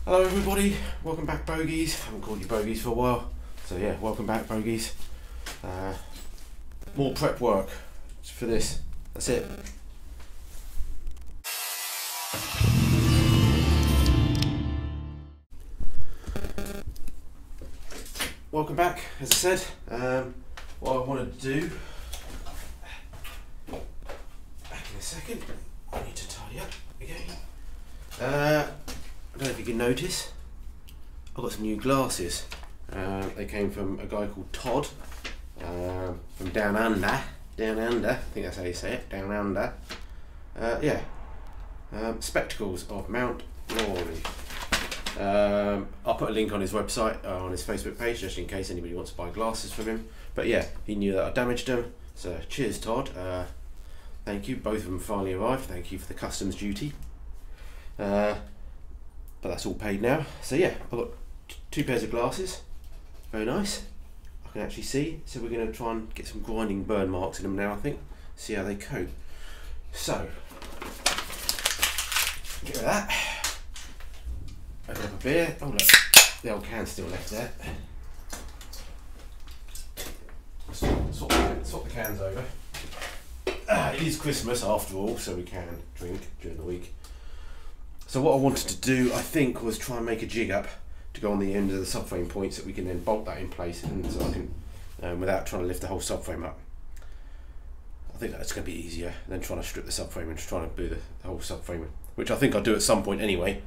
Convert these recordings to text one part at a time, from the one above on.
Hello everybody, welcome back bogies. I haven't called you bogies for a while, so yeah, welcome back bogies. More prep work for this, that's it. Welcome back, as I said. What I wanted to do, back in a second, I need to tidy up again. I don't know if you can notice, I've got some new glasses. They came from a guy called Todd, from down under, I think that's how you say it, down under. Spectacles of Mount Glory. I'll put a link on his website, on his Facebook page, just in case anybody wants to buy glasses from him. But yeah, he knew that I damaged them, so cheers Todd. Thank you, both of them finally arrived, thank you for the customs duty. But that's all paid now. So yeah, I've got two pairs of glasses, very nice. I can actually see, so we're going to try and get some grinding burn marks in them now, I think. See how they coat. So, get rid of that. Open up a beer. Oh look, the old can's still left there. Swap the cans over. It is Christmas after all, so we can drink during the week. So what I wanted to do, I think, was try and make a jig up to go on the end of the subframe points that we can then bolt that in place, and so I can, without trying to lift the whole subframe up. I think that's going to be easier than trying to strip the subframe and just trying to do the whole subframe, which I think I'll do at some point anyway,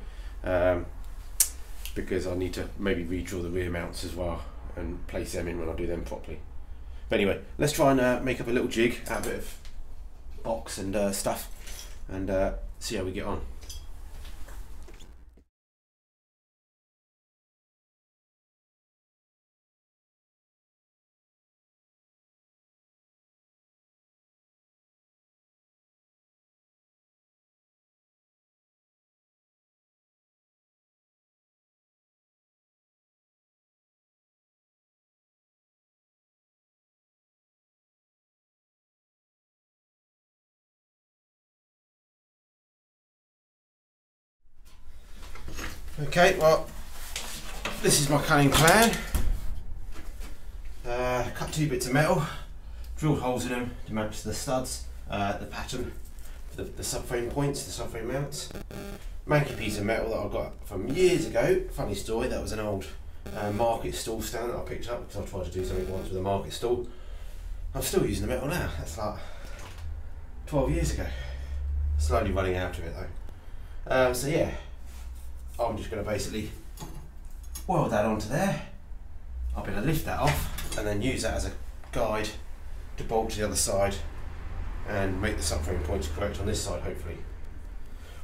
because I need to maybe redraw the rear mounts as well and place them in when I do them properly. But anyway, let's try and make up a little jig out of a bit of box and stuff, and see how we get on. Okay, well, this is my cutting plan. Cut 2 bits of metal, drilled holes in them to match the studs, the pattern for the subframe points, the subframe mounts. Manky piece of metal that I got from years ago. Funny story, that was an old market stall stand that I picked up because I tried to do something once with a market stall. I'm still using the metal now, that's like 12 years ago. Slowly running out of it though. So yeah. I'm just going to basically weld that onto there. I'll be able to lift that off and then use that as a guide to bolt to the other side and make the subframe points correct on this side, hopefully.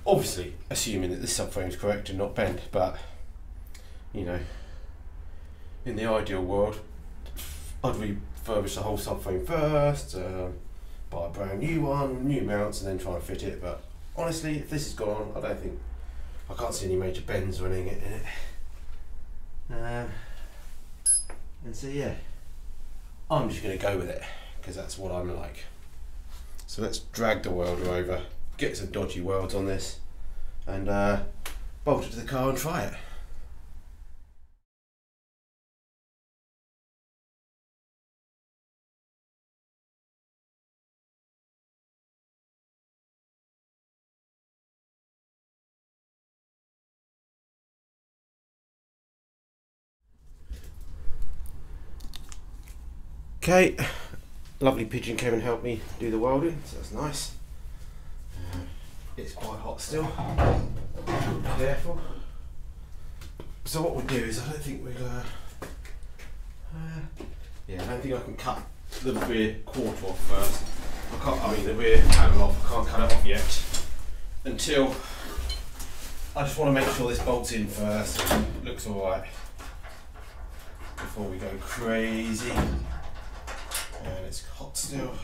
Obviously, assuming that this subframe is correct and not bent, but you know, in the ideal world, I'd refurbish the whole subframe first, buy a brand new one, new mounts, and then try and fit it. But honestly, if this is gone, I can't see any major bends or anything in it. And so yeah, I'm just going to go with it because that's what I'm like. So let's drag the welder over, get some dodgy welds on this, and bolt it to the car and try it. Okay, lovely pigeon came and helped me do the welding, so that's nice. It's quite hot still, be careful. So what we'll do is, I don't think I can cut the rear quarter off first. The rear panel off, I can't cut it off yet until I just want to make sure this bolts in first, looks alright, before we go crazy. And it's hot still.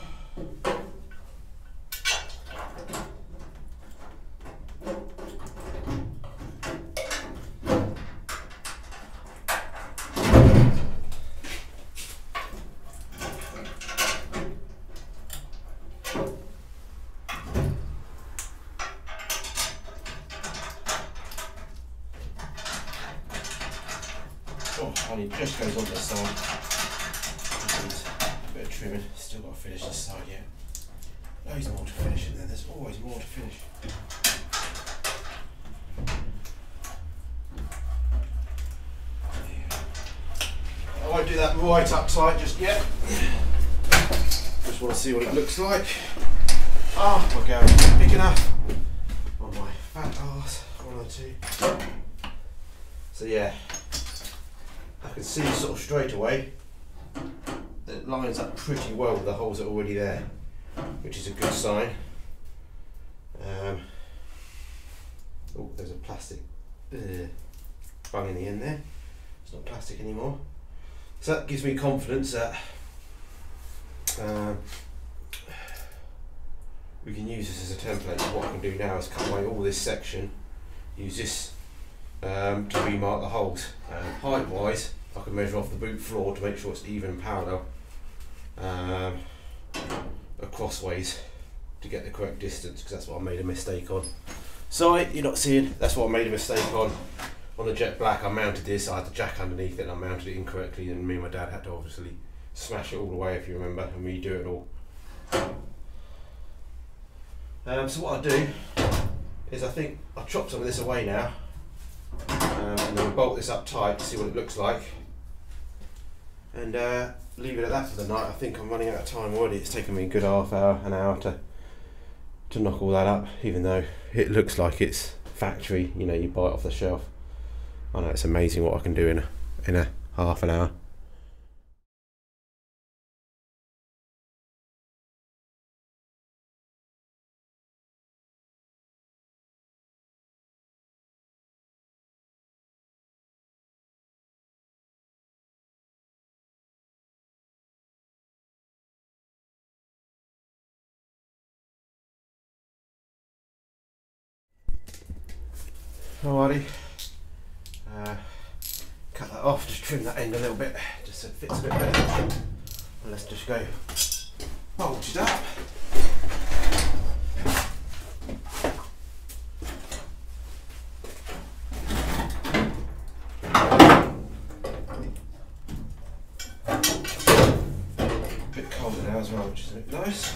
Oh, and it just goes on this side. Just needs a bit of trimming. Still got to finish this side yet. Loads more to finish in there. There's always more to finish. I won't do that right up tight just yet. Just want to see what it looks like. Ah, my garage is big enough on my fat arse. 1 or 2. So yeah, I can see sort of straight away that it lines up pretty well with the holes that are already there, which is a good sign. Oh, there's a plastic bung in the end there. It's not plastic anymore. So that gives me confidence that we can use this as a template. What I can do now is cut away all this section, use this to remark the holes. Height wise, I can measure off the boot floor to make sure it's even and parallel crossways to get the correct distance, because that's what I made a mistake on. Side, you're not seeing, that's what I made a mistake on. On the jet black, I mounted this, I had the jack underneath it and I mounted it incorrectly, and me and my dad had to obviously smash it all away, if you remember, and redo it all. So what I do is I think I'll chop some of this away now, and then we'll bolt this up tight to see what it looks like, and leave it at that for the night. I think I'm running out of time already. It's taken me a good half hour, an hour to knock all that up, even though it looks like it's factory, you know, you buy it off the shelf. I know, it's amazing what I can do in a half an hour. Alrighty, cut that off, just trim that end a little bit, just so it fits a bit better. And let's just go bulge it up. A bit colder now as well, which is a bit nice.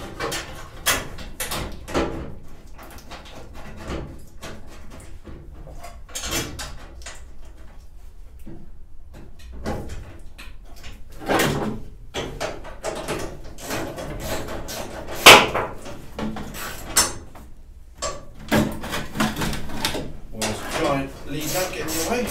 Leave that getting in the way.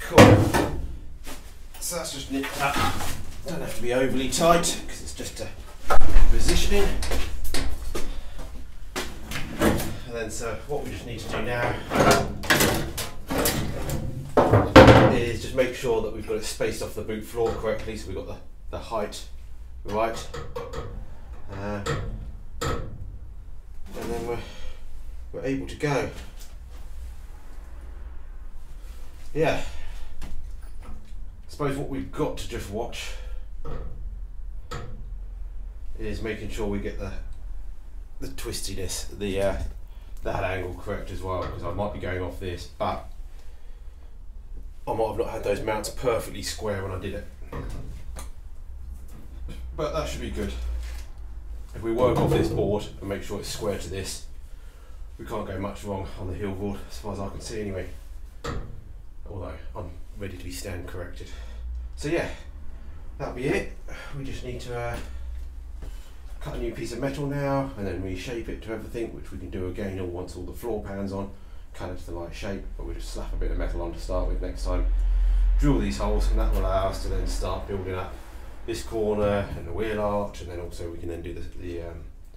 Cool. So that's just nipped up. Don't have to be overly tight because it's just a positioning. And then so what we just need to do now is just make sure that we've got it spaced off the boot floor correctly, so we've got the height right, and then we're able to go. Yeah, I suppose what we've got to just watch is making sure we get the twistiness, that angle correct as well, because I might be going off this, but I might have not had those mounts perfectly square when I did it. But that should be good. If we work off this board and make sure it's square to this, we can't go much wrong on the heel board, as far as I can see anyway. Although I'm ready to be stand corrected. So yeah, that'll be it. We just need to cut a new piece of metal now and then reshape it to everything, which we can do again once all the floor pan's on. Cut it to the right shape, but we'll just slap a bit of metal on to start with next time. Drill these holes, and that will allow us to then start building up this corner and the wheel arch, and then also we can then do the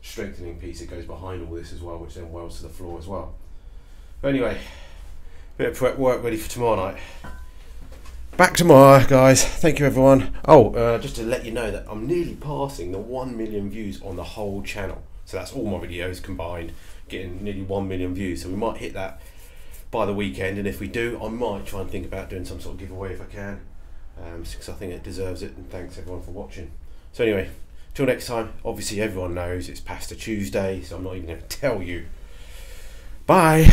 strengthening piece that goes behind all this as well, which then welds to the floor as well. But anyway, bit of prep work ready for tomorrow night. Back tomorrow, guys. Thank you, everyone. Oh, just to let you know that I'm nearly passing the 1 million views on the whole channel. So that's all my videos combined, getting nearly 1 million views. So we might hit that by the weekend, and if we do, I might try and think about doing some sort of giveaway if I can, because I think it deserves it, and thanks everyone for watching. So anyway, till next time, obviously everyone knows it's Pasta Tuesday, so I'm not even going to tell you. Bye!